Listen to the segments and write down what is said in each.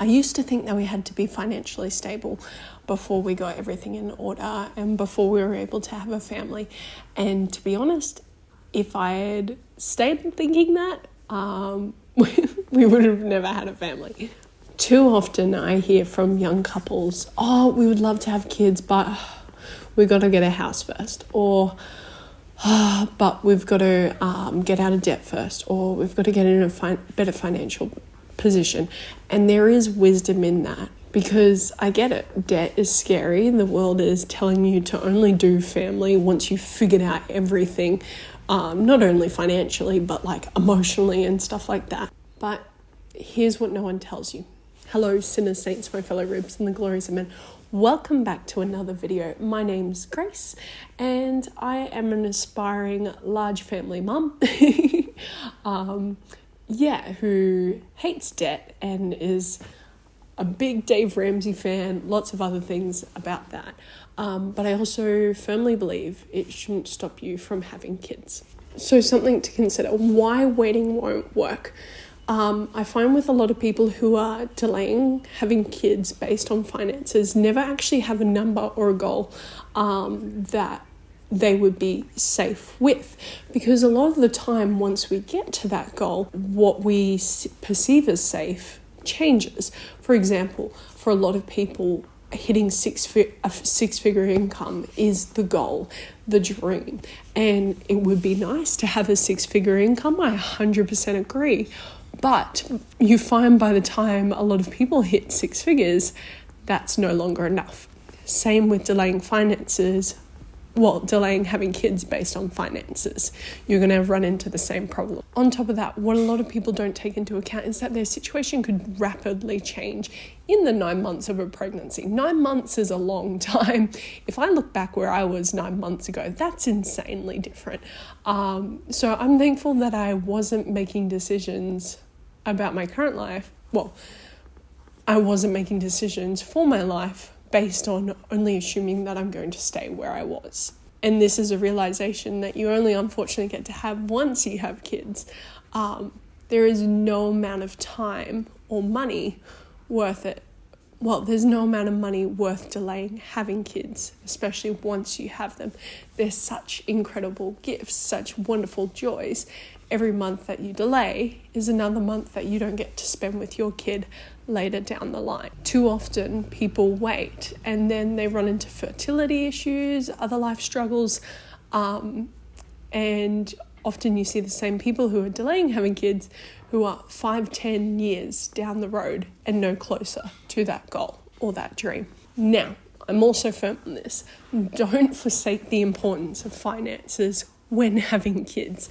I used to think that we had to be financially stable before we got everything in order and before we were able to have a family. And to be honest, if I had stayed thinking that, we would have never had a family. Too often I hear from young couples, oh, we would love to have kids, but we got to get a house first, or but we've got to get out of debt first, or we've got to get in a better financial position. And there is wisdom in that, because I get it. Debt is scary. The world is telling you to only do family once you've figured out everything, not only financially, but like emotionally and stuff like that. But here's what no one tells you. Hello, sinners, saints, my fellow ribs, and the glories of men. Welcome back to another video. My name's Grace, and I am an aspiring large family mum. Who hates debt and is a big Dave Ramsey fan, lots of other things about that. But I also firmly believe it shouldn't stop you from having kids. So something to consider, why waiting won't work. I find with a lot of people who are delaying having kids based on finances, never actually have a number or a goal that they would be safe with. Because a lot of the time, once we get to that goal, what we perceive as safe changes. For example, for a lot of people, hitting a six-figure income is the goal, the dream. And it would be nice to have a six-figure income. I 100% agree. But you find by the time a lot of people hit six figures, that's no longer enough. Same with delaying delaying having kids based on finances. You're going to run into the same problem. On top of that, what a lot of people don't take into account is that their situation could rapidly change in the 9 months of a pregnancy. 9 months is a long time. If I look back where I was 9 months ago, that's insanely different. So I'm thankful that I wasn't making decisions about my current life. Well, I wasn't making decisions for my life based on only assuming that I'm going to stay where I was. And this is a realization that you only unfortunately get to have once you have kids. There is no amount of time or money worth it. Well, there's no amount of money worth delaying having kids, especially once you have them. They're such incredible gifts, such wonderful joys. Every month that you delay is another month that you don't get to spend with your kid later down the line. Too often people wait and then they run into fertility issues, other life struggles, and often you see the same people who are delaying having kids who are 5-10 years down the road and no closer to that goal or that dream. Now, I'm also firm on this. Don't forsake the importance of finances when having kids.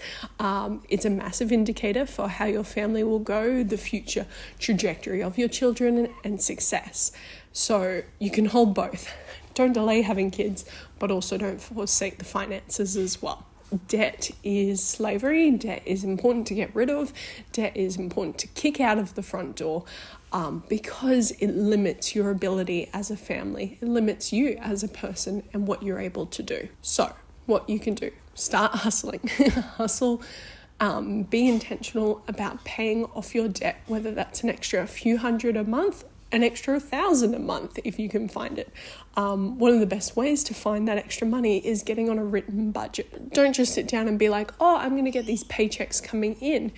It's a massive indicator for how your family will go, the future trajectory of your children and success. So you can hold both. Don't delay having kids, but also don't forsake the finances as well. Debt is slavery. Debt is important to get rid of. Debt is important to kick out of the front door because it limits your ability as a family. It limits you as a person and what you're able to do. So what you can do, start hustling. Hustle. Be intentional about paying off your debt, whether that's an extra few hundred a month, an extra 1,000 a month if you can find it. One of the best ways to find that extra money is getting on a written budget. Don't just sit down and be like, oh, I'm going to get these paychecks coming in.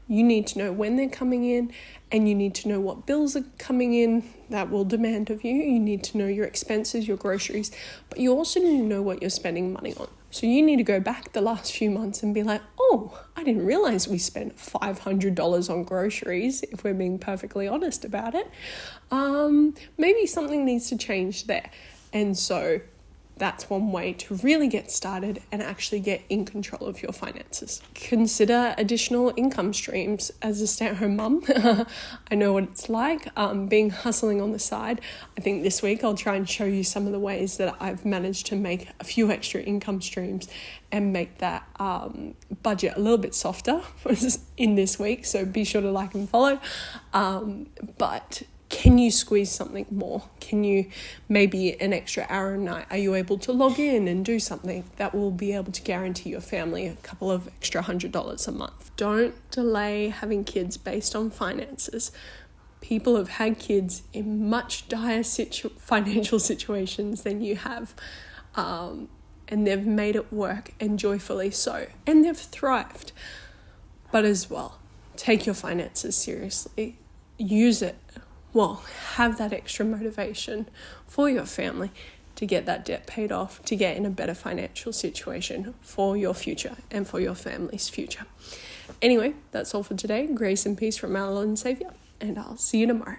You need to know when they're coming in, and you need to know what bills are coming in that will demand of you. You need to know your expenses, your groceries, but you also need to know what you're spending money on. So you need to go back the last few months and be like, oh, I didn't realize we spent $500 on groceries, if we're being perfectly honest about it. Maybe something needs to change there. And so that's one way to really get started and actually get in control of your finances. Consider additional income streams as a stay-at-home mum. I know what it's like, hustling on the side. I think this week I'll try and show you some of the ways that I've managed to make a few extra income streams and make that budget a little bit softer in this week. So be sure to like and follow. But can you squeeze something more? Can you maybe an extra hour a night? Are you able to log in and do something that will be able to guarantee your family a couple of extra $100 a month? Don't delay having kids based on finances. people have had kids in much dire financial situations than you have, and they've made it work, and joyfully so, and they've thrived. But as well, take your finances seriously. Use it. Well, have that extra motivation for your family to get that debt paid off, to get in a better financial situation for your future and for your family's future. Anyway, that's all for today. Grace and peace from our Lord and Saviour, and I'll see you tomorrow.